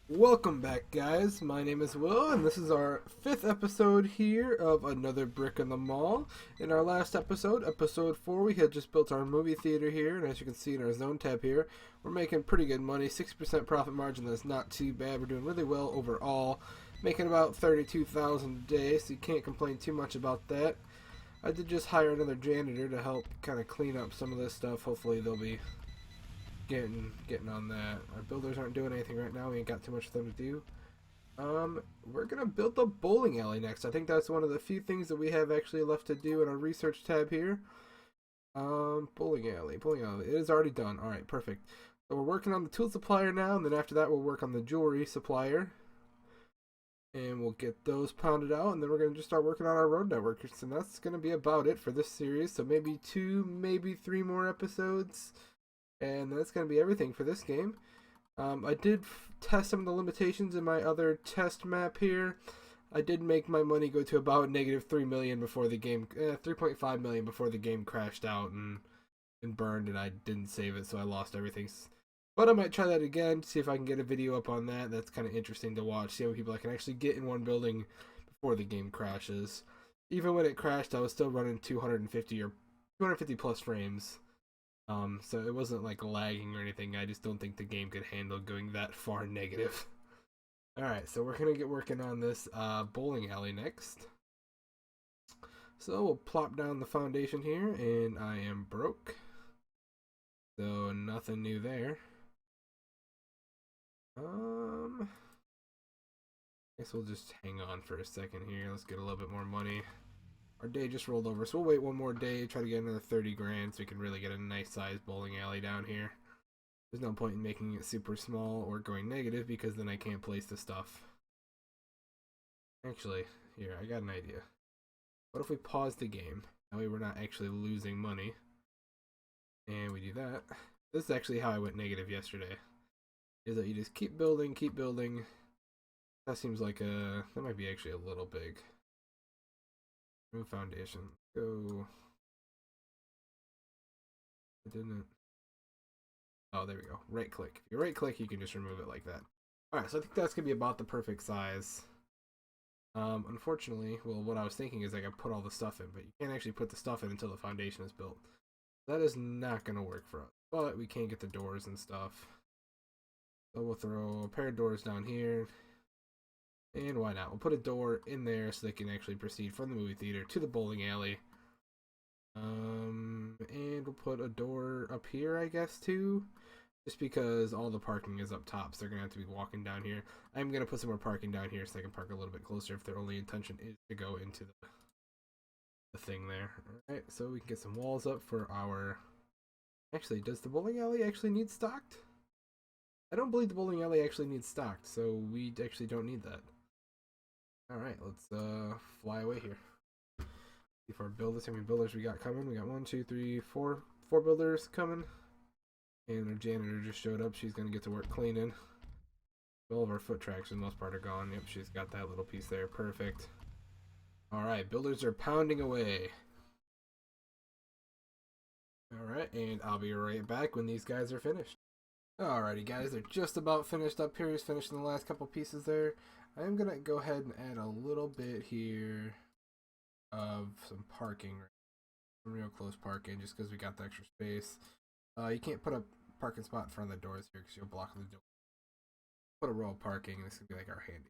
Welcome back, guys. My name is Will, and this is our fifth episode here of Another Brick in the Mall. In our last episode, episode 4, we had just built our movie theater here, and as you can see in our zone tab here, we're making pretty good money. 6% profit margin, that's not too bad. We're doing really well overall, making about 32,000 a day, so you can't complain too much about that. I did just hire another janitor to help kind of clean up some of this stuff. Hopefully they'll be getting on that. Our builders aren't doing anything right now. We ain't got too much for them to do. We're gonna build the bowling alley next. I think that's one of the few things that we have actually left to do in our research tab here. Bowling alley. It is already done. All right, perfect. So we're working on the tool supplier now, and then after that we'll work on the jewelry supplier, and we'll get those pounded out, and then we're gonna just start working on our road network. And that's gonna be about it for this series. So maybe 2, maybe 3 more episodes. And that's going to be everything for this game. I did test some of the limitations in my other test map here. I did make my money go to about negative 3 million before the game, 3.5 million before the game crashed out and burned, and I didn't save it, so I lost everything. But I might try that again, see if I can get a video up on that. That's kind of interesting to watch, see how many people I can actually get in one building before the game crashes. Even when it crashed, I was still running 250 or 250 plus frames. So it wasn't like lagging or anything. I just don't think the game could handle going that far negative. Alright, so we're gonna get working on this bowling alley next. So we'll plop down the foundation here, and I am broke. So nothing new there. Guess we'll just hang on for a second here. Let's get a little bit more money. Our day just rolled over, so we'll wait one more day, try to get another 30 grand so we can really get a nice sized bowling alley down here. There's no point in making it super small or going negative because then I can't place the stuff. Actually, here, I got an idea. What if we pause the game? That way we're not actually losing money. And we do that. This is actually how I went negative yesterday. Is that you just keep building, keep building. That seems like that might be actually a little big. Remove foundation. Go. I didn't. Oh, there we go. Right click. If you right click, you can just remove it like that. Alright, so I think that's going to be about the perfect size. Unfortunately, well, what I was thinking is I could put all the stuff in, but you can't actually put the stuff in until the foundation is built. That is not going to work for us. But we can get the doors and stuff. So we'll throw a pair of doors down here. And why not? We'll put a door in there so they can actually proceed from the movie theater to the bowling alley. And we'll put a door up here, I guess, too. Just because all the parking is up top, so they're going to have to be walking down here. I'm going to put some more parking down here so they can park a little bit closer if their only intention is to go into the thing there. Alright, so we can get some walls up for our... Actually, does the bowling alley actually need stocked? I don't believe the bowling alley actually needs stocked, so we actually don't need that. Alright, let's fly away here. See if our builders, how many builders we got coming. We got 1, 2, 3, 4 builders coming. And our janitor just showed up. She's going to get to work cleaning. All of our foot tracks for the most part are gone. Yep, she's got that little piece there. Perfect. Alright, builders are pounding away. Alright, and I'll be right back when these guys are finished. Alrighty guys, they're just about finished up here. He's finishing the last couple pieces there. I am going to go ahead and add a little bit here of some parking. Some real close parking just because we got the extra space. You can't put a parking spot in front of the doors here because you'll block the door. Put a row of parking, and this could be like our handy.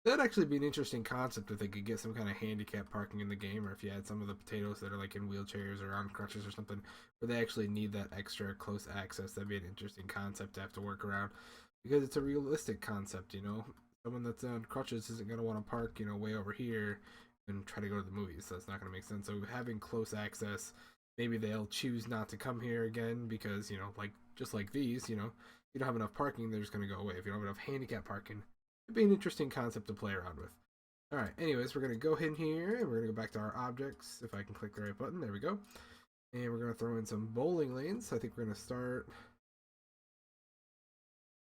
That'd actually be an interesting concept if they could get some kind of handicap parking in the game, or if you had some of the potatoes that are like in wheelchairs or on crutches or something, where they actually need that extra close access. That'd be an interesting concept to have to work around, because it's a realistic concept, you know. Someone that's on crutches isn't going to want to park, you know, way over here and try to go to the movies, so that's not going to make sense. So having close access, maybe they'll choose not to come here again because, you know, like just like these, you know, you don't have enough parking, they're just going to go away. If you don't have enough handicap parking, it'd be an interesting concept to play around with. Alright, anyways, we're going to go in here and we're going to go back to our objects. If I can click the right button, there we go. And we're going to throw in some bowling lanes. I think we're going to start...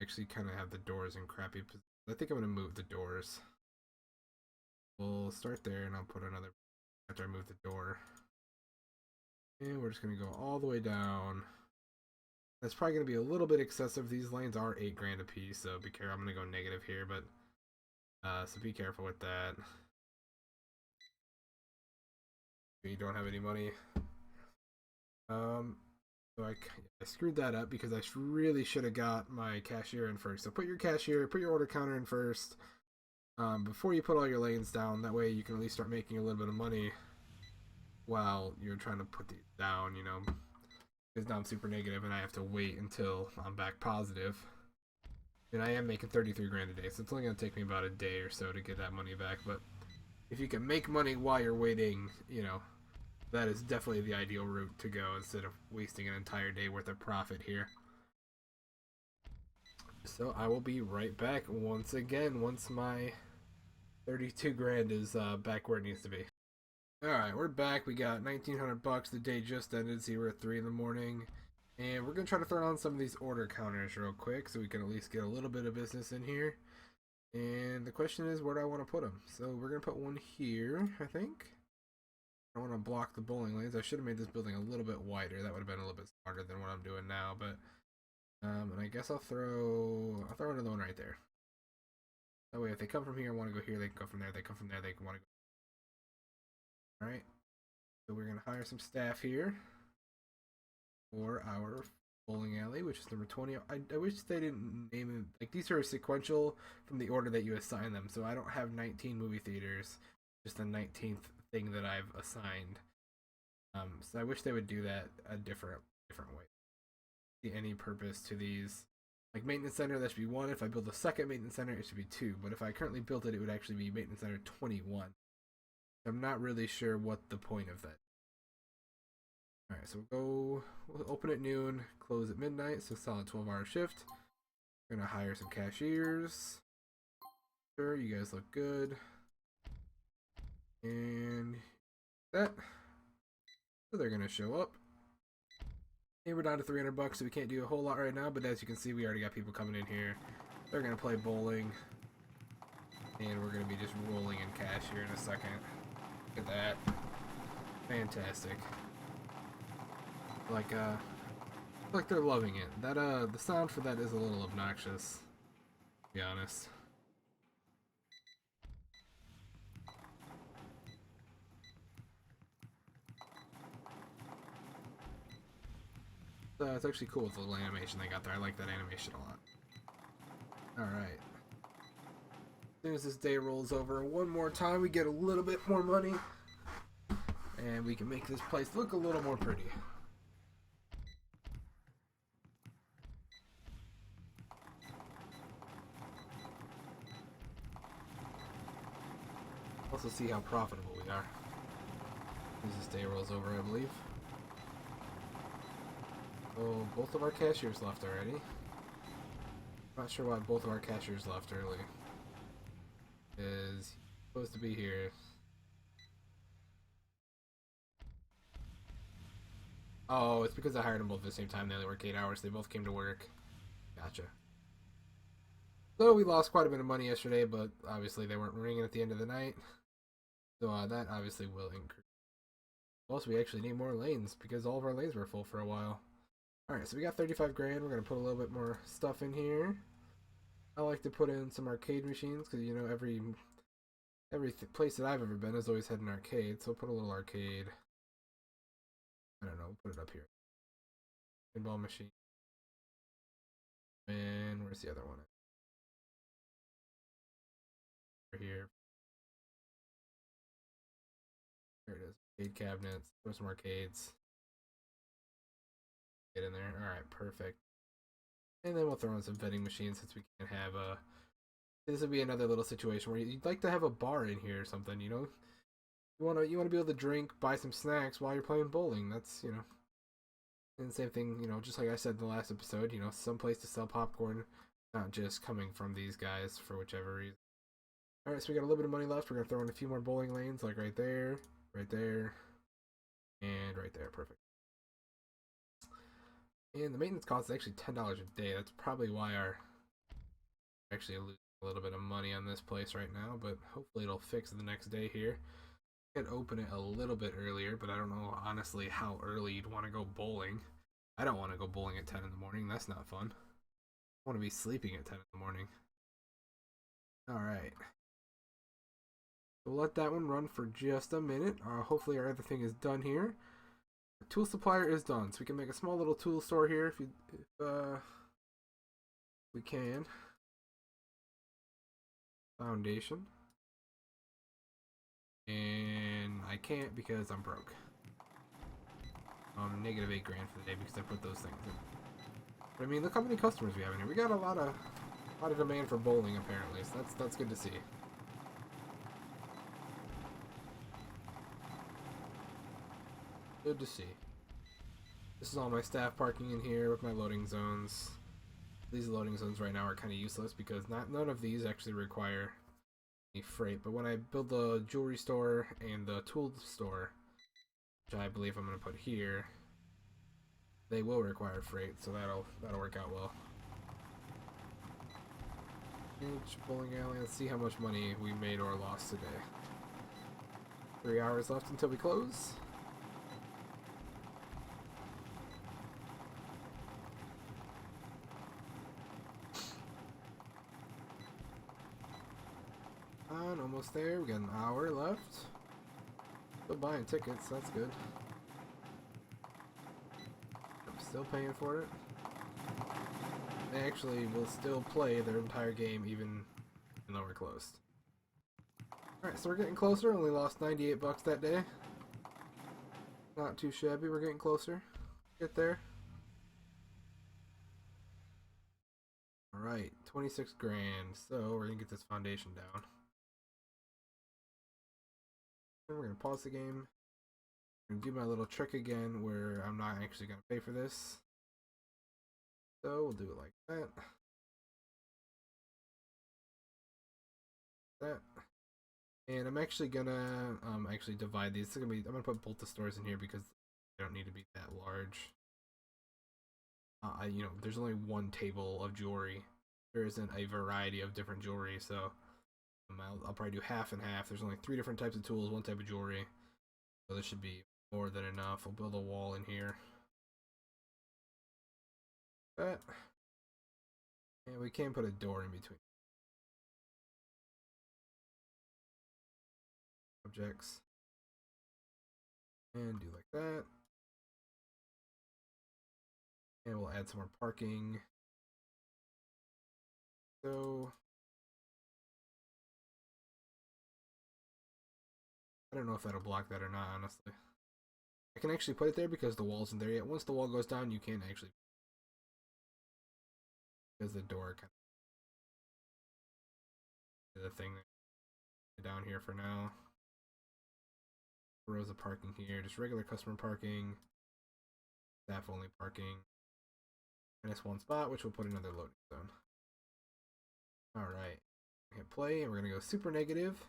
Actually kind of have the doors in crappy position. I think I'm going to move the doors. We'll start there and I'll put another after I move the door. And we're just going to go all the way down That's probably going to be a little bit excessive. These lanes are 8 grand a piece, so be careful. I'm going to go negative here, but so be careful with that. You don't have any money. So I screwed that up because I really should have got my cashier in first. So put your order counter in first before you put all your lanes down. That way you can at least start making a little bit of money while you're trying to put these down, you know. Because now I'm super negative and I have to wait until I'm back positive. And I am making 33 grand a day, so it's only going to take me about a day or so to get that money back. But if you can make money while you're waiting, you know, that is definitely the ideal route to go instead of wasting an entire day worth of profit here. So I will be right back once again once my 32 grand is back where it needs to be. Alright, we're back. We got 1,900 bucks. The day just ended, so we're at 3 in the morning. And we're going to try to throw on some of these order counters real quick so we can at least get a little bit of business in here. And the question is, where do I want to put them? So we're going to put one here, I think. I don't want to block the bowling lanes. I should have made this building a little bit wider. That would have been a little bit smarter than what I'm doing now. But and I guess I'll throw another one right there. That way, if they come from here and want to go here, they can go from there. They come from there, they can want to go. Alright. So we're going to hire some staff here for our bowling alley, which is number 20. I wish they didn't name it. Like, these are sequential from the order that you assign them. So I don't have 19 movie theaters, just the 19th thing that I've assigned. So I wish they would do that a different way. See any purpose to these? Like maintenance center, that should be 1. If I build a second maintenance center, it should be 2. But if I currently built it, it would actually be maintenance center 21. I'm not really sure what the point of that. Alright, so we'll open at noon, close at midnight, so solid 12-hour shift. We're gonna hire some cashiers. Sure, you guys look good. And that. So they're gonna show up. And we're down to 300 bucks, so we can't do a whole lot right now, but as you can see, we already got people coming in here. They're gonna play bowling. And we're gonna be just rolling in cash here in a second. Look at that. Fantastic. Like they're loving it. That the sound for that is a little obnoxious, to be honest. It's actually cool with the little animation they got there. I like that animation a lot. Alright. As soon as this day rolls over one more time, we get a little bit more money. And we can make this place look a little more pretty. Also see how profitable we are. As this day rolls over, I believe. Oh, both of our cashiers left already. Not sure why both of our cashiers left early. Is supposed to be here. Oh, it's because I hired them both at the same time. They only work 8 hours. They both came to work. Gotcha. So we lost quite a bit of money yesterday, but obviously they weren't ringing at the end of the night. So that obviously will increase. Also, we actually need more lanes because all of our lanes were full for a while. Alright, so we got 35 grand. We're going to put a little bit more stuff in here. I like to put in some arcade machines because, you know, every place that I've ever been has always had an arcade. So we'll put a little arcade. I don't know, we'll put it up here. Pinball machine. And where's the other one? Over here. There it is. Arcade cabinets. Throw some arcades. Get in there. Alright, perfect. And then we'll throw in some vending machines since we can't have a... This would be another little situation where you'd like to have a bar in here or something, you know? You wanna be able to drink, buy some snacks while you're playing bowling. That's, you know... And the same thing, you know, just like I said in the last episode, you know, some place to sell popcorn, not just coming from these guys for whichever reason. Alright, so we got a little bit of money left. We're going to throw in a few more bowling lanes, like right there, and right there. Perfect. And the maintenance cost is actually $10 a day. That's probably why we're actually losing a little bit of money on this place right now, but hopefully it'll fix the next day here. I could open it a little bit earlier, but I don't know honestly how early you'd want to go bowling. I don't want to go bowling at 10 in the morning. That's not fun. I want to be sleeping at 10 in the morning. Alright. We'll let that one run for just a minute. Hopefully our other thing is done here. The tool supplier is done, so we can make a small little tool store here if we can. Foundation. And I can't because I'm broke. Negative $8 grand for the day because I put those things in. But I mean, look how many customers we have in here. We got a lot of demand for bowling apparently, so that's good to see. Good to see. This is all my staff parking in here with my loading zones. These loading zones right now are kind of useless because none of these actually require any freight. But when I build the jewelry store and the tool store, which I believe I'm going to put here, they will require freight, so that'll work out well. Bowling alley. Let's see how much money we made or lost today. 3 hours left until we close. And almost there. We got an hour left. Still buying tickets. That's good. I'm still paying for it. They actually will still play their entire game even though we're closed. Alright, so we're getting closer. Only lost 98 bucks that day. Not too shabby. We're getting closer. Get there. Alright, 26 grand. So we're gonna get this foundation down. And we're gonna pause the game. I'm gonna do my little trick again where I'm not actually gonna pay for this. So we'll do it like that. That. And I'm actually gonna actually divide these. I'm gonna put both the stores in here because they don't need to be that large. You know, there's only one table of jewelry. There isn't a variety of different jewelry, so I'll probably do half and half. There's only 3 different types of tools, 1 type of jewelry. So this should be more than enough. We'll build a wall in here. That. And we can put a door in between objects. And do like that. And we'll add some more parking. So I don't know if that'll block that or not, honestly. I can actually put it there because the wall's in there yet. Once the wall goes down, you can't actually, because the door kind of the thing down here for now. Rows of parking here, just regular customer parking, staff only parking. -1 spot, which will put another loading zone. Alright, hit play, and we're gonna go super negative.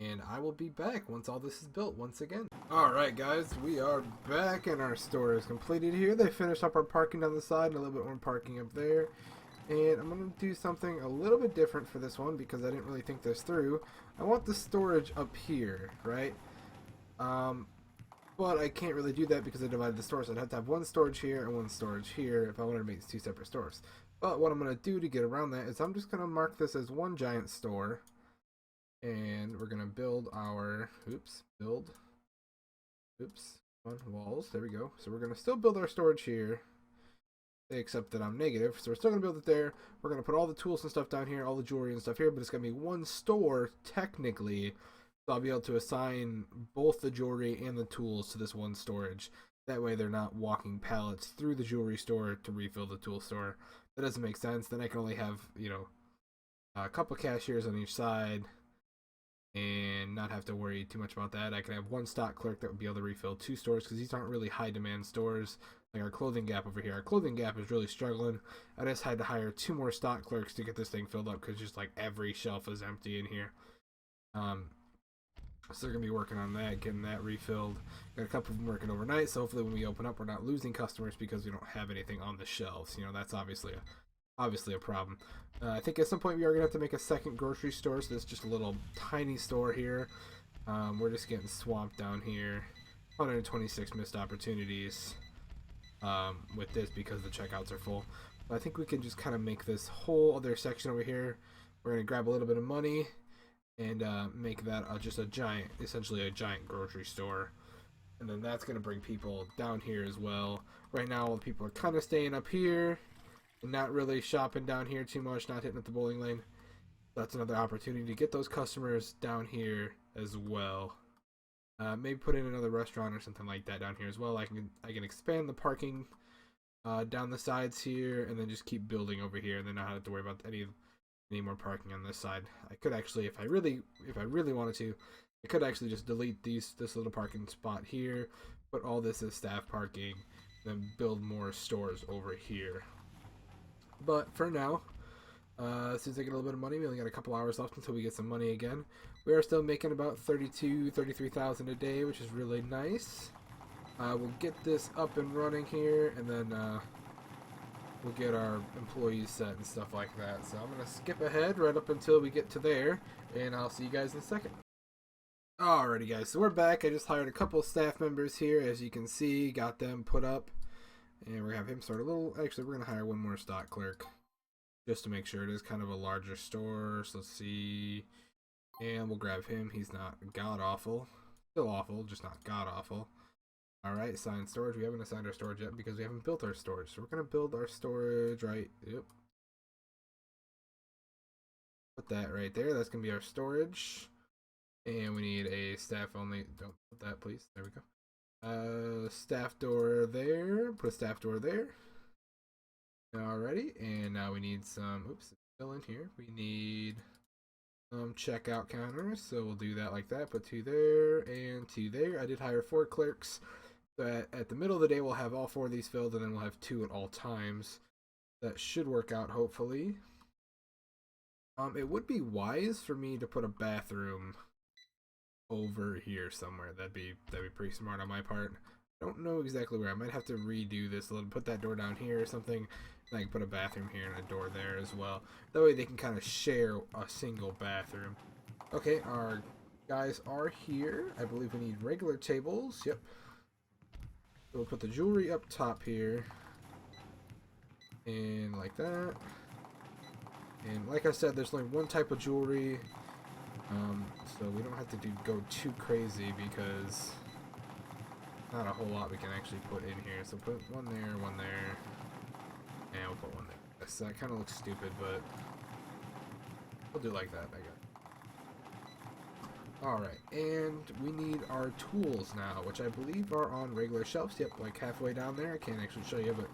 And I will be back once all this is built once again. Alright guys, we are back and our store is completed here. They finished up our parking on the side and a little bit more parking up there. And I'm going to do something a little bit different for this one because I didn't really think this through. I want the storage up here, right? But I can't really do that because I divided the store, so I'd have to have 1 storage here and 1 storage here if I wanted to make 2 separate stores. But what I'm going to do to get around that is I'm just going to mark this as 1 giant store. And we're going to build our, on walls, there we go. So we're going to still build our storage here, except that I'm negative, so we're still going to build it there. We're going to put all the tools and stuff down here, all the jewelry and stuff here, but it's going to be 1 store, technically, so I'll be able to assign both the jewelry and the tools to this 1 storage. That way they're not walking pallets through the jewelry store to refill the tool store. That doesn't make sense. Then I can only have, you know, a couple cashiers on each side, and not have to worry too much about that. I can have 1 stock clerk that would be able to refill 2 stores because these aren't really high demand stores like our clothing gap over here. Our clothing gap is really struggling. I just had to hire 2 more stock clerks to get this thing filled up because just like every shelf is empty in here. So they're gonna be working on that, getting that refilled. Got a couple of them working overnight, so hopefully when we open up we're not losing customers because we don't have anything on the shelves. You know, that's obviously a problem. I think at some point we are going to have to make a second grocery store, so it's just a little tiny store here. We're just getting swamped down here. 126 missed opportunities with this because the checkouts are full. But I think we can just kind of make this whole other section over here. We're going to grab a little bit of money and make that just a giant, essentially a giant grocery store. And then that's going to bring people down here as well. Right now, all the people are kind of staying up here and not really shopping down here too much, not hitting at the bowling lane. That's another opportunity to get those customers down here as well. Maybe put in another restaurant or something like that down here as well. I can expand the parking down the sides here, and then just keep building over here, and then not have to worry about any more parking on this side. I could actually, if I really wanted to, I could actually just delete this little parking spot here, put all this as staff parking, then build more stores over here. But for now, since I get a little bit of money, we only got a couple hours left until we get some money again. We are still making about 33,000 a day, which is really nice. We'll get this up and running here, and then we'll get our employees set and stuff like that. So I'm going to skip ahead right up until we get to there, and I'll see you guys in a second. Alrighty guys, so we're back. I just hired a couple staff members here, as you can see, got them put up, and we're going to have him start a little, actually we're going to hire one more stock clerk, just to make sure it is kind of a larger store. So let's see, and we'll grab him. He's not god-awful, still awful, just not god-awful. Alright, assign storage. We haven't assigned our storage yet because we haven't built our storage, so we're going to build our storage right, yep. Put that right there, that's going to be our storage. And we need a staff only. Don't put that, please. There we go. Staff door there. Put a staff door there. Alrighty. And now we need some. Oops, it's still in here. We need some checkout counters. So we'll do that like that. Put 2 there and 2 there. I did hire 4 clerks. So at the middle of the day, we'll have all 4 of these filled, and then we'll have 2 at all times. That should work out, hopefully. It would be wise for me to put a bathroom over here somewhere. That'd be pretty smart on my part. I don't know exactly where. I might have to redo this a little, put that door down here or something, and I can put a bathroom here and a door there as well. That way they can kind of share a single bathroom. Okay, our guys are here. I believe we need regular tables. Yep. So we'll put the jewelry up top here, and like that. And like I said, there's only one type of jewelry. So we don't have to go too crazy because not a whole lot we can actually put in here. So put one there, and we'll put one there. So that kind of looks stupid, but we'll do like that, I guess. Alright, and we need our tools now, which I believe are on regular shelves. Yep, like halfway down there. I can't actually show you, but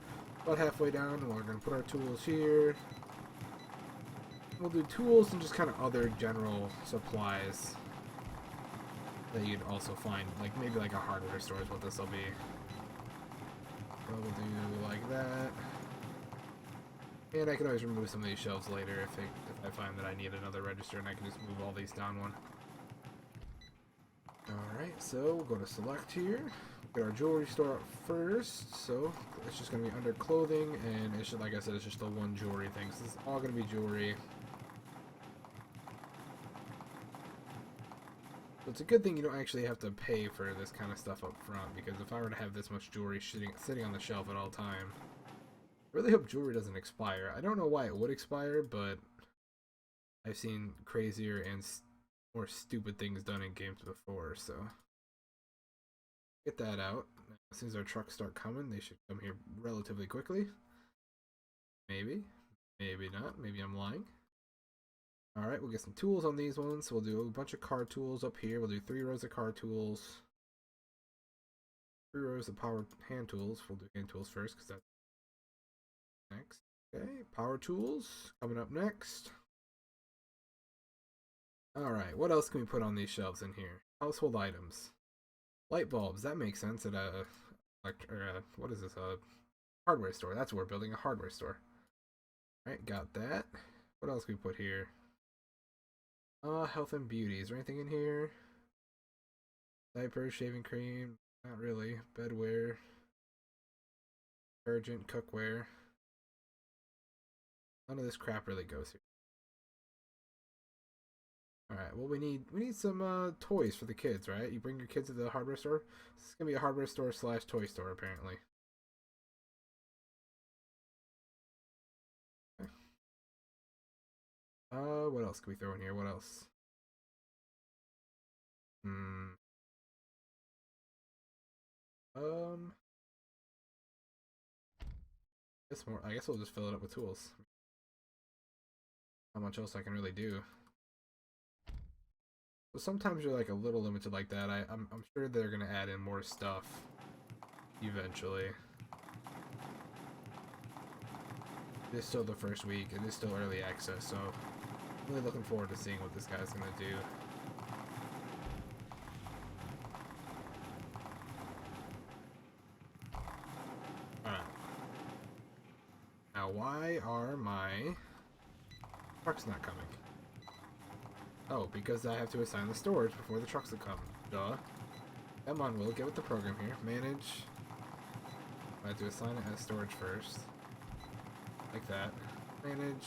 about halfway down, and we're going to put our tools here. We'll do tools and just kind of other general supplies that you'd also find, like maybe like a hardware store is what this will be. So we'll do like that. And I can always remove some of these shelves later if I find that I need another register, and I can just move all these down one. Alright, so we'll go to select here. Get our jewelry store up first. So it's just going to be under clothing, and it should, like I said, it's just the one jewelry thing. So this is all going to be jewelry. So it's a good thing you don't actually have to pay for this kind of stuff up front, because if I were to have this much jewelry sitting on the shelf at all time, I really hope jewelry doesn't expire. I don't know why it would expire, but I've seen crazier and more stupid things done in games before, so get that out. As soon as our trucks start coming, they should come here relatively quickly. Maybe. Maybe not. Maybe I'm lying. Alright, we'll get some tools on these ones. So we'll do a bunch of car tools up here. We'll do 3 rows of car tools. 3 rows of power hand tools. We'll do hand tools first because that's next. Okay, power tools coming up next. Alright, what else can we put on these shelves in here? Household items. Light bulbs, that makes sense at what is this? A hardware store. That's what we're building, a hardware store. Alright, got that. What else can we put here? Health and beauty. Is there anything in here? Diapers, shaving cream. Not really. Bedwear. Detergent, cookware. None of this crap really goes here. All right. Well, we need some toys for the kids, right? You bring your kids to the hardware store. This is gonna be a hardware store slash toy store, apparently. Okay. What else can we throw in here? What else? Hmm. Um. Guess more. I guess we'll just fill it up with tools. Not much else I can really do. So sometimes you're like a little limited like that. I'm sure they're gonna add in more stuff eventually. It is still the first week. It is still early access, so I'm really looking forward to seeing what this guy's gonna do. Alright. Now, why are my trucks not coming? Oh, because I have to assign the storage before the trucks will come. Duh. Come on, Will, get with the program here. Manage. I have to assign it as storage first. Like that. Manage.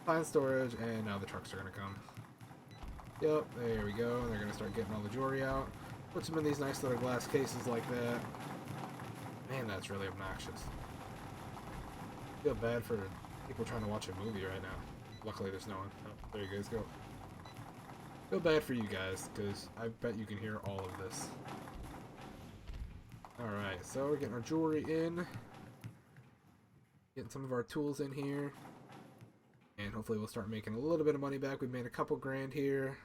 Assign storage, and now the trucks are gonna come. Yep, there we go. They're gonna start getting all the jewelry out. Puts them in these nice little glass cases like that. Man, that's really obnoxious. I feel bad for people trying to watch a movie right now. Luckily, there's no one. Oh, there you guys go. Feel bad for you guys, because I bet you can hear all of this. Alright, so we're getting our jewelry in. Getting some of our tools in here. And hopefully we'll start making a little bit of money back. We've made a couple grand here.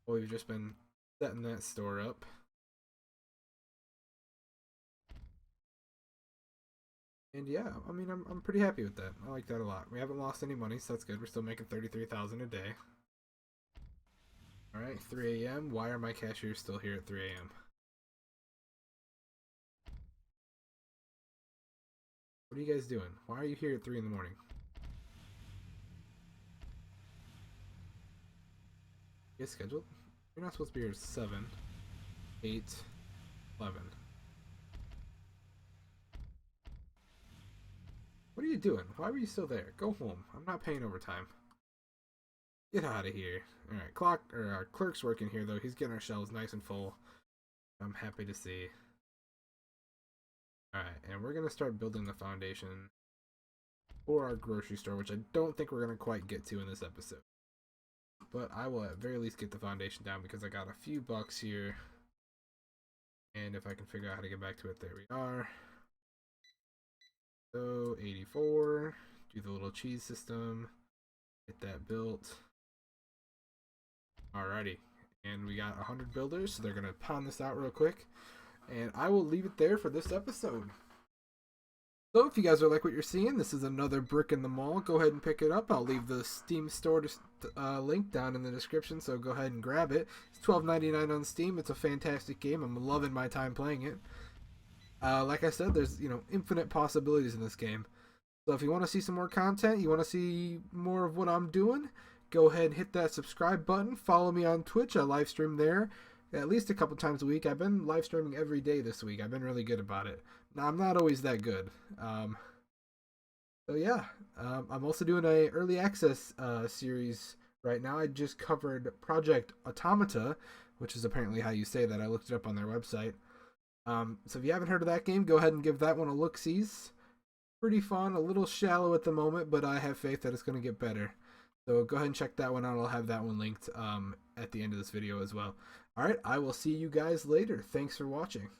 Well, we've just been setting that store up. And yeah, I mean, I'm pretty happy with that. I like that a lot. We haven't lost any money, so that's good. We're still making $33,000 a day. Alright, 3 a.m. Why are my cashiers still here at 3 a.m.? What are you guys doing? Why are you here at 3 in the morning? You guys scheduled? You're not supposed to be here at 7, 8, 11. What are you doing? Why were you still there? Go home. I'm not paying overtime. Get out of here. Alright, our clerk's working here though. He's getting our shelves nice and full. I'm happy to see. Alright, and we're gonna start building the foundation for our grocery store, which I don't think we're gonna quite get to in this episode. But I will at very least get the foundation down because I got a few bucks here. And if I can figure out how to get back to it, there we are. So 84, do the little cheese system, get that built. Alrighty, and we got 100 builders, so they're gonna pound this out real quick, and I will leave it there for this episode. So if you guys are like what you're seeing, this is another brick in the mall. Go ahead and pick it up. I'll leave the Steam store link down in the description, so go ahead and grab it. It's $12.99 on Steam. It's a fantastic game. I'm loving my time playing it. Like I said, there's infinite possibilities in this game. So if you want to see some more content, you want to see more of what I'm doing, go ahead and hit that subscribe button. Follow me on Twitch. I live stream there at least a couple times a week. I've been live streaming every day this week. I've been really good about it. Now, I'm not always that good. So yeah, I'm also doing a early access series right now. I just covered Project Automata, which is apparently how you say that. I looked it up on their website. So if you haven't heard of that game, go ahead and give that one a look-sees. Pretty fun, a little shallow at the moment, but I have faith that it's going to get better. So go ahead and check that one out. I'll have that one linked at the end of this video as well. Alright, I will see you guys later. Thanks for watching.